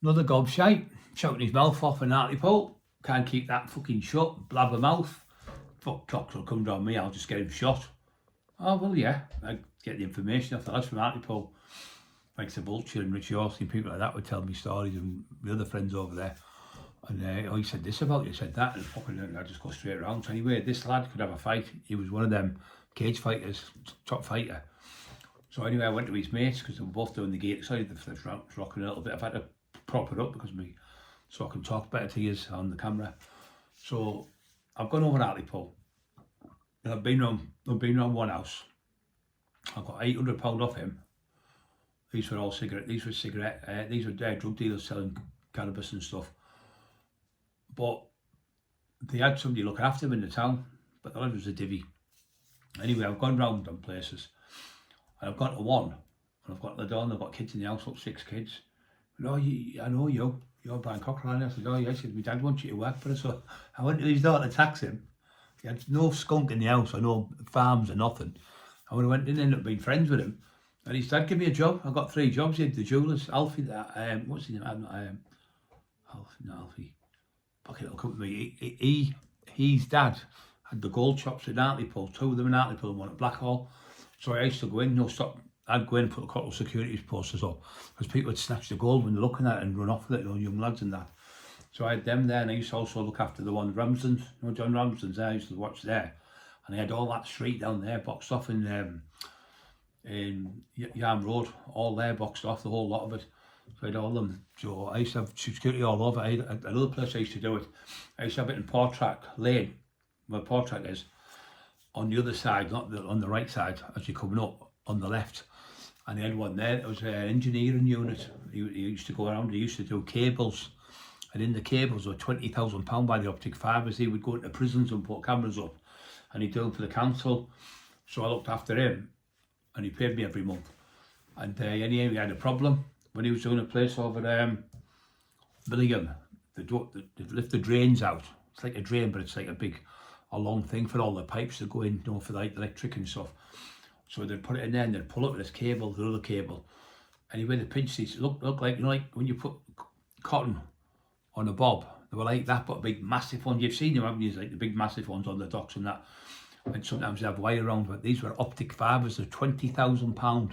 Another gobshite, shouting his mouth off an Hartlepool. Can't keep that fucking shut, blabber mouth. Fuck cocks will come down me, I'll just get him shot. Oh, well, yeah, I get the information off the lads from Hartlepool. Like the Vulture and Rich Yorsey, people like that would tell me stories, and the other friends over there. And he said this about you, said that, and fucking I just go straight around. So anyway, this lad could have a fight. He was one of them cage fighters, top fighter. So anyway, I went to his mates because they were both doing the gate side. The flips rocking a little bit. I've had to prop it up because so I can talk better to you on the camera. So I've gone over Hartlepool. I've been around one house. I got £800 off him. These were all cigarette. These were drug dealers selling cannabis and stuff. But they had somebody looking after them in the town. But the lad was a divvy. Anyway, I've gone round them places, and I've gone to one, and I've got the door, and I've got kids in the house, up 6 kids. No, I know you. You're Brian Cochrane. I said, oh yeah. He said, my dad wants you to work for us. So I went to his door to tax him. He had no skunk in the house, or no farms or nothing. And when I went in, ended up being friends with him. And his dad gave me a job. I got 3 jobs. He had the jewellers, Alfie, what's his name? Alfie, not Alfie. Fuck it, it'll come to me. His dad had the gold shops in Hartlepool, 2 of them in Hartlepool and one at Blackhall. So I used to go in, I'd go in and put a couple of security posters up because people would snatch the gold when they're looking at it and run off with it, young lads and that. So I had them there, and I used to also look after the one Ramsden's, John Ramsden's there. I used to watch there, and I had all that street down there boxed off in Yarm Road, all there boxed off, the whole lot of it. So I had all them. So I used to have security all over. I had another place I used to do it. I used to have it in Portrack Lane, where Portrack is, on the other side, not on the right side, as you're coming up, on the left. And they had one there. It was an engineering unit. He used to go around. He used to do cables, and in the cables were £20,000 by the optic fibres. He would go into prisons and put cameras up, and he'd do them for the council. So I looked after him, and he paid me every month. And anyway, we had a problem when he was doing a place over Billingham. They lift the drains out. It's like a drain, but it's like a long thing for all the pipes that go in, for like the electric and stuff. So they'd put it in there and they'd pull up with this cable, the other cable. Anyway, the pinch these look like, like when you put cotton on a bob. They were like that, but big massive ones. You've seen them, haven't you? Like the big massive ones on the docks and that. And sometimes they have wire around, but these were optic fibres. They're £20,000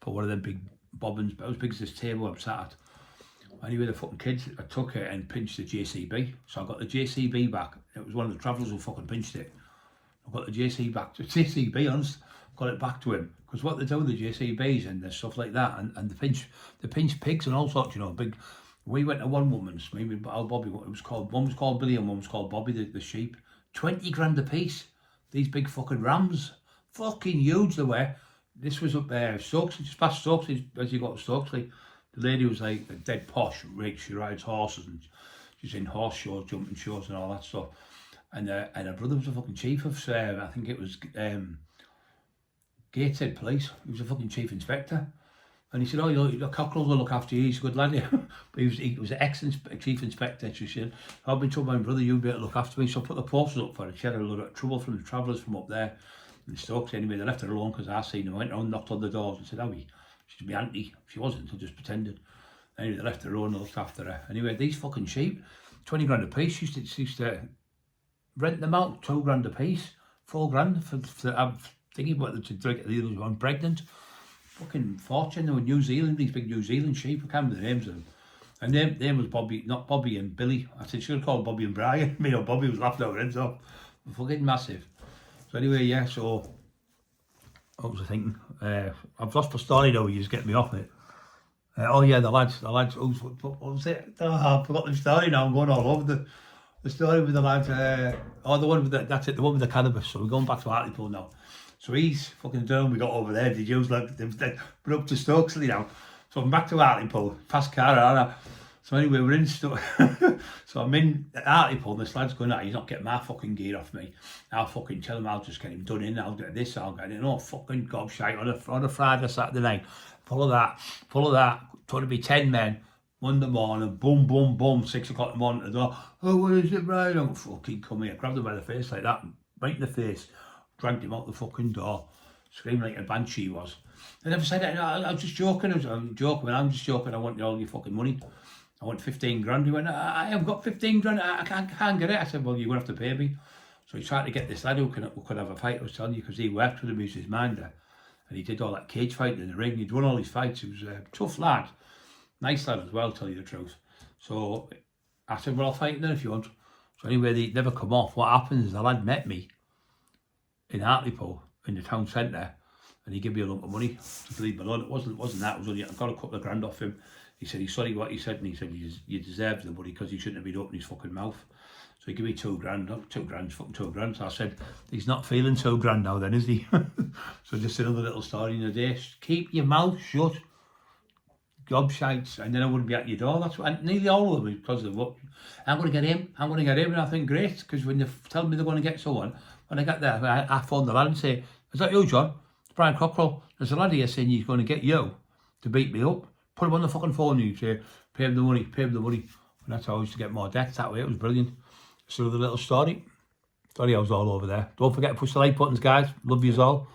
for one of them big bobbins, but as big as this table I'm sat at. Anyway, the fucking kids, I took it and pinched the JCB. So I got the JCB back. It was one of the travellers who fucking pinched it. I got the JCB, honest, got it back to him. Because what they do with the JCBs and the stuff like that, and the pinch pigs and all sorts, big. We went to one woman's, maybe Bobby, one was called Billy and one was called Bobby, the sheep. 20 grand a piece. These big fucking rams. Fucking huge they were. This was up there, Stokesley, just past Stokesley, as you got to Stokesley. The lady was like a dead posh, rich, she rides horses and she's in horse shows, jumping shows and all that stuff. And her brother was a fucking chief of, I think it was Gateshead Police. He was a fucking chief inspector. And he said, oh, the cockerels will look after you, he's a good lad. But he was an ex-chief inspector. She said, I've been told by my brother, you'd be able to look after me. So I put the posters up for her. She had a lot of trouble from the travellers from up there in Stokes. Anyway, they left her alone because I seen them. I went around, knocked on the doors and said, Howie, she's my auntie. She wasn't, so just pretended. Anyway, they left her alone and looked after her. Anyway, these fucking sheep, 20 grand a piece, she used to rent them out, 2 grand a piece, 4 grand for have thingy, but to drink the other one pregnant. Fucking fortune. They were New Zealand, these big New Zealand sheep. I can't remember the names of them. And their name was Bobby, not Bobby and Billy. I said, should have called Bobby and Brian. Bobby was laughing our heads off. Fucking massive. So anyway, yeah, so what was I thinking? I've lost the story though, you just get me off it. Oh yeah, the lads, what was it? Oh, I forgot the story now, I'm going all over the story with the lads. The one with that's it, the one with the cannabis. So we're going back to Hartlepool now. So he's fucking done, we got over there, did you? Like, we're up to Stokesley now. So I'm back to Hartlepool, fast car, aren't I? So anyway, we're in So I'm in Hartlepool, and this lad's going, he's not getting my fucking gear off me. I'll fucking tell him, I'll just get him done in, I'll get this, I'll get it. Oh, fucking gobshite on a Friday, Saturday night. Full of that. Trying to be 10 men, Monday morning, boom, boom, boom, 6 o'clock in the morning at the door. Oh, what is it, Brian? I'm fucking come here. Grabbed him by the face like that, right in the face. Dragged him out the fucking door, screaming like a banshee was. I never said that. I was just joking. I'm just joking. I want all your fucking money. I want 15 grand. He went, I have got 15 grand. I can't get it. I said, well, you're going to have to pay me. So he tried to get this lad who could have a fight, I was telling you, because he worked with him, he was his minder. And he did all that cage fighting in the ring. He'd won all his fights. He was a tough lad. Nice lad as well, tell you the truth. So I said, well, I'll fight then if you want. So anyway, they never come off. What happened is the lad met me in Hartlepool, in the town centre, and he gave me a lump of money to leave me alone. It wasn't that. It was only, I got a couple of grand off him. He said he's sorry what he said, and he said you deserved the money because he shouldn't have been opening his fucking mouth. So he gave me 2 grand. Not 2 grand, fucking 2 grand. So I said, he's not feeling 2 grand now then, is he? So just another little story in a day. Keep your mouth shut, gobshites, and then I wouldn't be at your door. That's what, and nearly all of them, because of what, I'm going to get him, and I think, great, because when they tell me they're going to get someone, when I get there, I phone the lad and say, is that you, John? It's Brian Cockrell. There's a lad here saying he's going to get you to beat me up. Put him on the fucking phone, you say, pay him the money. And that's how I used to get more decks that way. It was brilliant. So the little story. Sorry I was all over there. Don't forget to push the like buttons, guys. Love yous all.